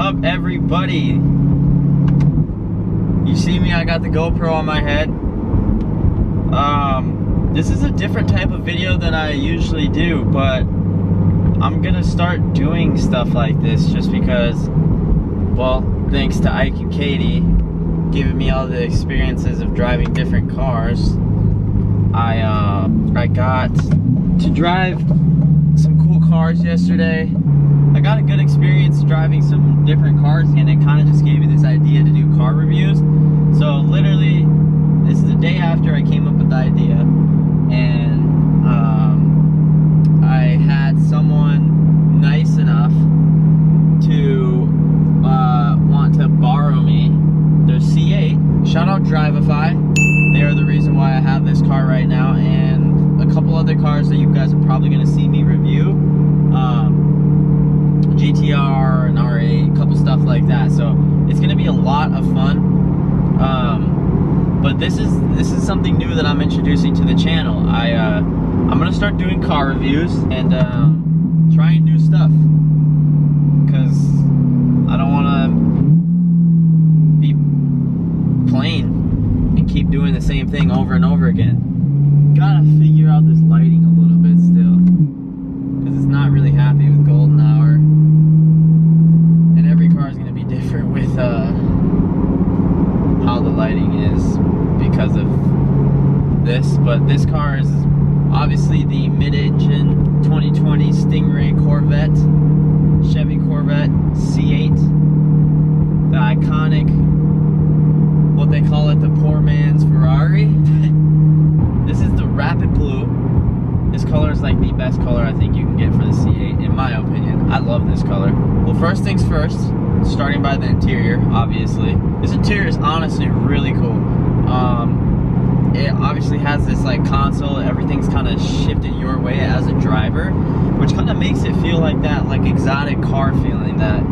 up, everybody? You see me, I got the GoPro on my head. This is a different type of video than I usually do, but I'm gonna start doing stuff like this just because, well, thanks to Ike and Katie giving me all the experiences of driving different cars. I got to drive some cool cars yesterday. I got a good experience driving some different cars, and it kind of just gave me this idea to do car reviews. So literally, this is the day after I came up with the idea, and I had someone nice enough to want to borrow me their C8. Shout out Driveify. They are the reason why I have this car right now, and a couple other cars that you guys are probably going to see me review. GTR and R8, a couple stuff like that. So it's going to be a lot of fun. But this is something new that I'm introducing to the channel. I'm going to start doing car reviews and trying new stuff, because I don't want to be plain and keep doing the same thing over and over again. Gotta figure out this lighting a little bit still, because it's not really happy with golden hour, and every car is going to be different with how the lighting is because of this. But this car is obviously the mid-engine 2020 Stingray Corvette, Chevy Corvette C8, the iconic, what they call it, the poor man's Ferrari. This is the Rapid Blue. This color is like the best color I think you can get for the C8, in my opinion. I love this color. Well, first things first, starting by the interior, obviously. This interior is honestly really cool. It obviously has this like console, everything's kind of shifted your way as a driver, which kind of makes it feel like that like exotic car feeling that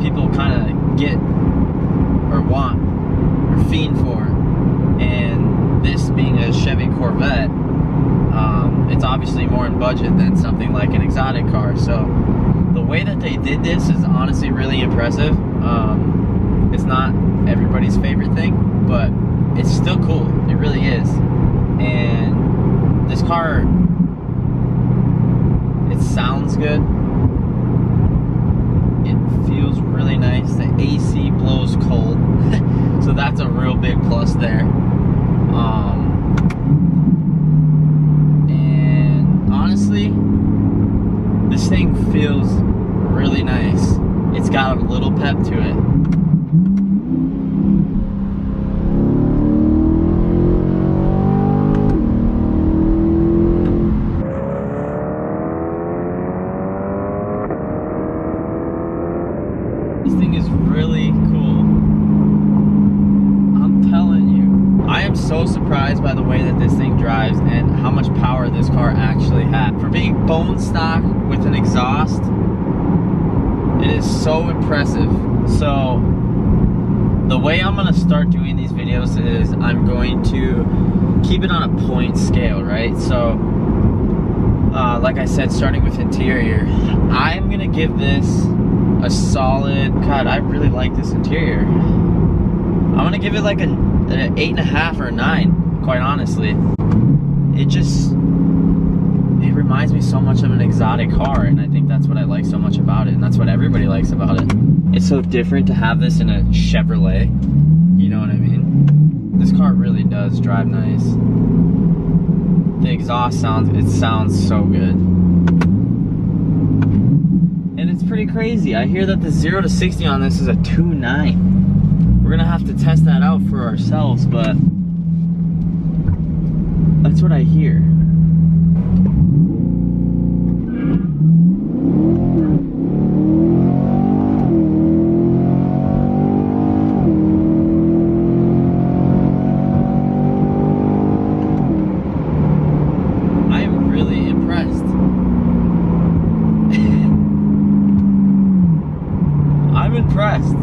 people kind of get or want or fiend for. And this being a Chevy Corvette, it's obviously more in budget than something like an exotic car. So the way that they did this is honestly really impressive. It's not everybody's favorite thing, but it's still cool. It really is. And this car, it sounds good. It feels really nice. The AC blows cold. So that's a real big plus there. And honestly, this thing feels really nice. It's got a little pep to it. This thing is really cool. I'm telling you, I am so surprised by the way that this thing drives and how much power this car actually has. For being bone stock with an exhaust, it is so impressive. So the way I'm gonna start doing these videos is I'm going to keep it on a point scale, right? So like I said, starting with interior, I'm gonna give this a solid, God, I really like this interior. I'm gonna give it like an 8.5 or a 9, quite honestly. It reminds me so much of an exotic car, and I think that's what I like so much about it, and that's what everybody likes about it. It's so different to have this in a Chevrolet, you know what I mean? This car really does drive nice. The exhaust sounds so good. And it's pretty crazy. I hear that the 0 to 60 on this is a 2.9. We're gonna have to test that out for ourselves, but that's what I hear. I'm impressed.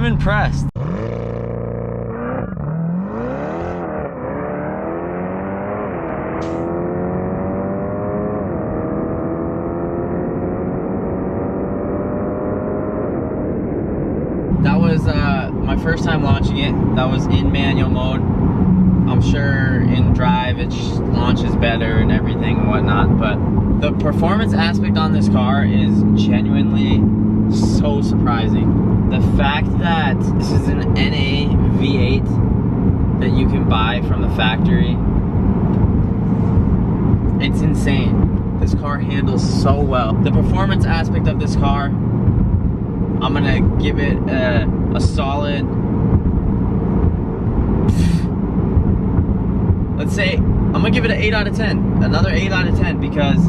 impressed. That was my first time launching it. That was in manual mode. I'm sure in drive it launches better and everything and whatnot, but the performance aspect on this car is genuinely so surprising. The fact that this is an NA V8 that you can buy from the factory, it's insane. This car handles so well. The performance aspect of this car, I'm gonna give it a solid, let's say, I'm gonna give it an 8 out of 10. Another 8 out of 10 because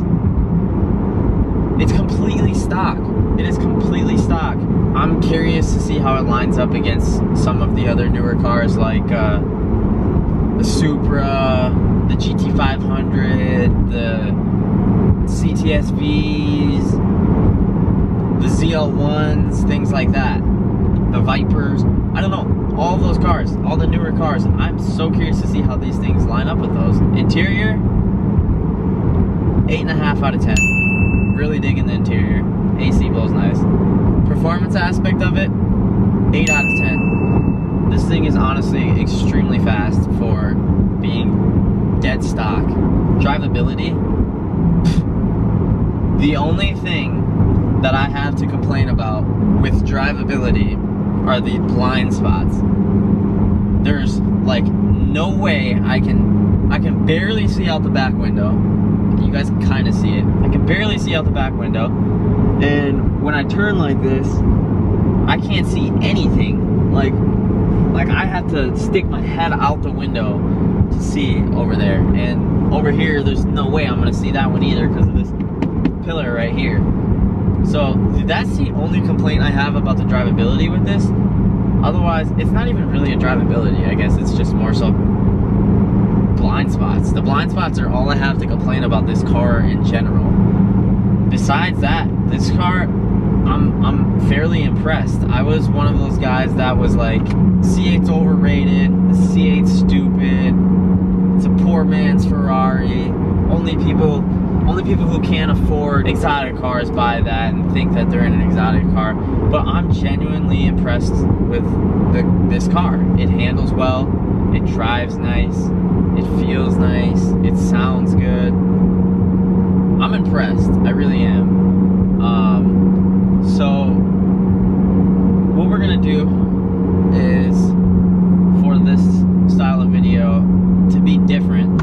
it's completely stock. It is completely stock. I'm curious to see how it lines up against some of the other newer cars like the Supra, the GT500, the CTSVs, the ZL1s, things like that. The Vipers, I don't know, all of those cars, all the newer cars. I'm so curious to see how these things line up with those. Interior, 8.5 out of 10. Really digging the interior. AC blows nice. Performance aspect of it, 8 out of 10. This thing is honestly extremely fast for being dead stock. Drivability, the only thing that I have to complain about with drivability are the blind spots. There's like no way I can barely see out the back window. You guys can kind of see it. I can barely see out the back window. And when I turn like this, I can't see anything. Like I have to stick my head out the window to see over there. And over here, there's no way I'm gonna see that one either because of this pillar right here. So that's the only complaint I have about the drivability with this. Otherwise, it's not even really a drivability. I guess it's just more so blind spots. The blind spots are all I have to complain about this car in general. Besides that, this car, I'm fairly impressed. I was one of those guys that was like, C8's overrated, the C8's stupid, it's a poor man's Ferrari, only people who can't afford exotic cars buy that and think that they're in an exotic car. But I'm genuinely impressed with this car. It handles well, it drives nice, it feels nice, it sounds good. I'm impressed, I really am. So what we're gonna do is, for this style of video, to be different,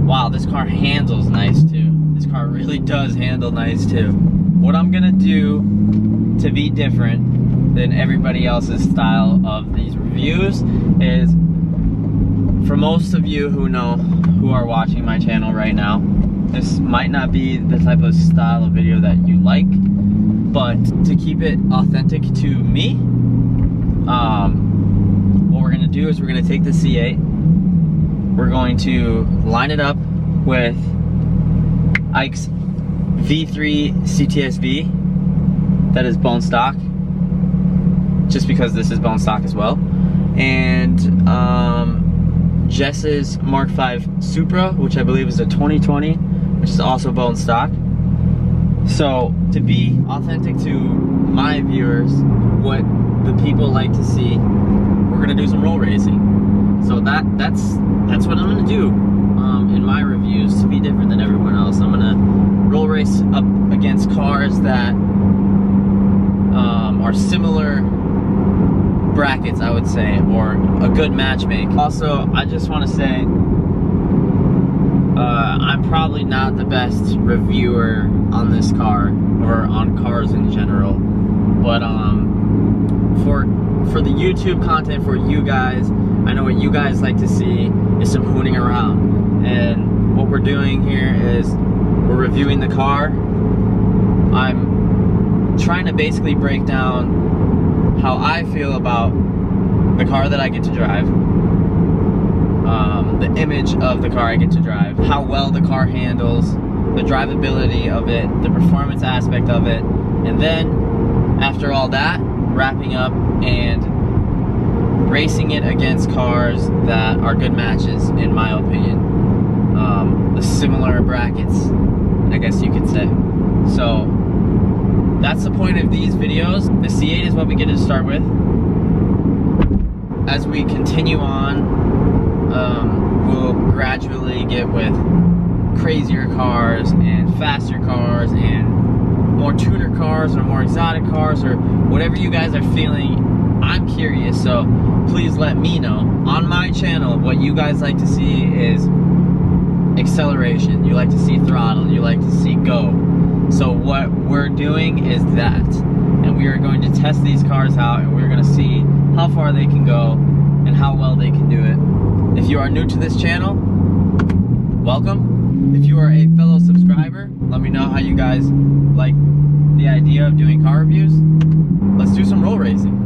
wow, this car handles nice too. This car really does handle nice too. What I'm gonna do to be different than everybody else's style of these reviews is, for most of you who are watching my channel right now, this might not be the type of style of video that you like, but to keep it authentic to me, what we're gonna do is we're gonna take the C8, we're going to line it up with Ike's V3 CTSV that is bone stock, just because this is bone stock as well, and Jess's Mark V Supra, which I believe is a 2020, which is also bone stock. So to be authentic to my viewers, what the people like to see, we're gonna do some roll racing. So that's what I'm gonna do in my reviews, to be different than everyone else. I'm gonna roll race up against cars that are similar brackets, I would say, or a good matchmake. Also, I just want to say, I'm probably not the best reviewer on this car or on cars in general, but for the YouTube content for you guys, I know what you guys like to see is some hooning around, and what we're doing here is we're reviewing the car. I'm trying to basically break down how I feel about the car that I get to drive, the image of the car I get to drive, how well the car handles, the drivability of it, the performance aspect of it, and then after all that, wrapping up and racing it against cars that are good matches, in my opinion. The similar brackets, I guess you could say. So that's the point of these videos. The C8 is what we get to start with. As we continue on, we'll gradually get with crazier cars and faster cars and more tuner cars or more exotic cars or whatever you guys are feeling. I'm curious, so please let me know on my channel what you guys like to see is acceleration, you like to see throttle, you like to see go. So what we're doing is that, and we are going to test these cars out, and we're going to see how far they can go and how well they can do it. If you are new to this channel, welcome. If you are a fellow subscriber, let me know how you guys like the idea of doing car reviews. Let's do some roll racing.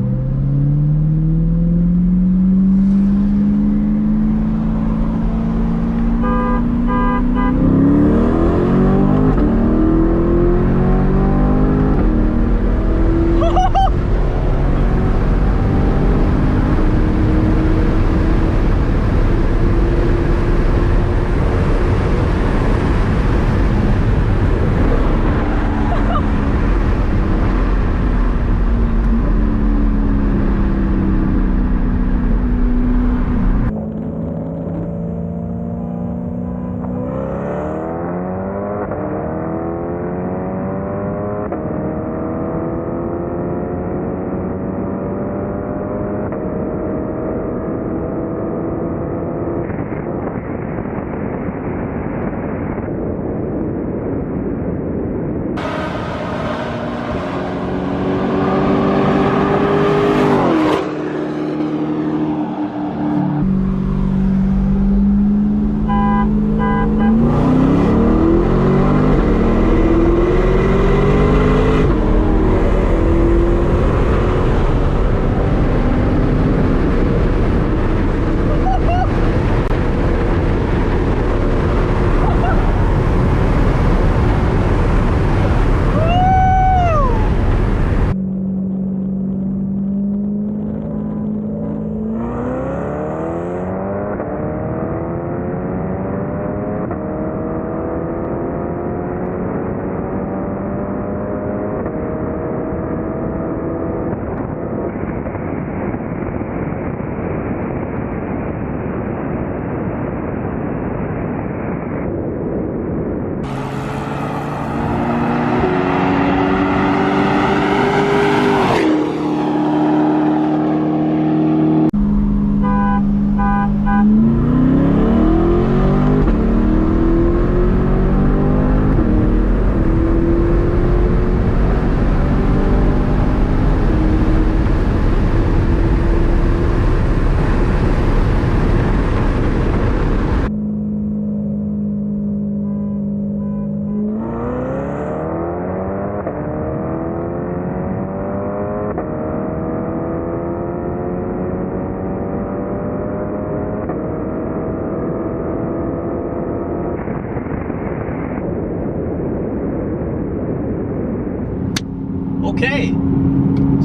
Okay,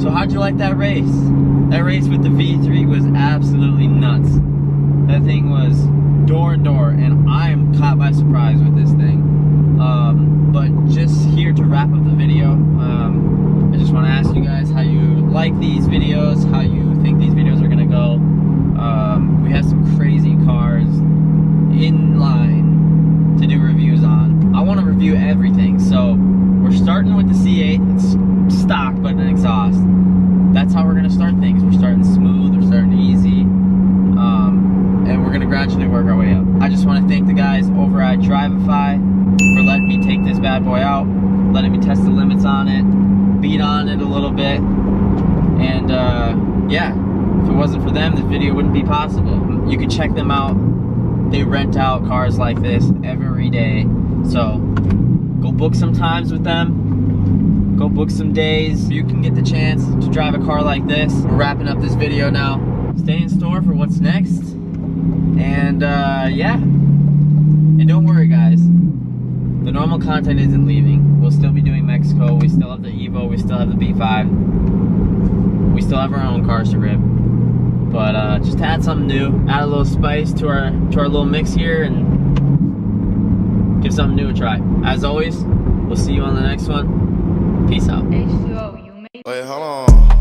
so how'd you like that race? That race with the V3 was absolutely nuts. That thing was door to door, and I am caught by surprise with this thing. But just here to wrap up the video, I just want to ask you guys how you like these videos, how you think these videos are gonna go. We have some crazy cars in line to do reviews on. I want to review everything, so we're starting with the C8. It's stock but an exhaust. That's how we're gonna start things. We're starting smooth, we're starting easy, and we're we're gonna gradually work our way up. I just want to thank the guys over at Driveify for letting me take this bad boy out, letting me test the limits on it, beat on it a little bit, and yeah, if it wasn't for them, this video wouldn't be possible. You can check them out. They rent out cars like this every day, so go book some times with them. Go book some days. You can get the chance to drive a car like this. We're wrapping up this video now. Stay in store for what's next. And yeah. And don't worry guys. The normal content isn't leaving. We'll still be doing Mexico. We still have the Evo. We still have the B5. We still have our own cars to rip. But just to add something new. Add a little spice to our little mix here. And give something new a try. As always, we'll see you on the next one. Peace out. Wait, hold on.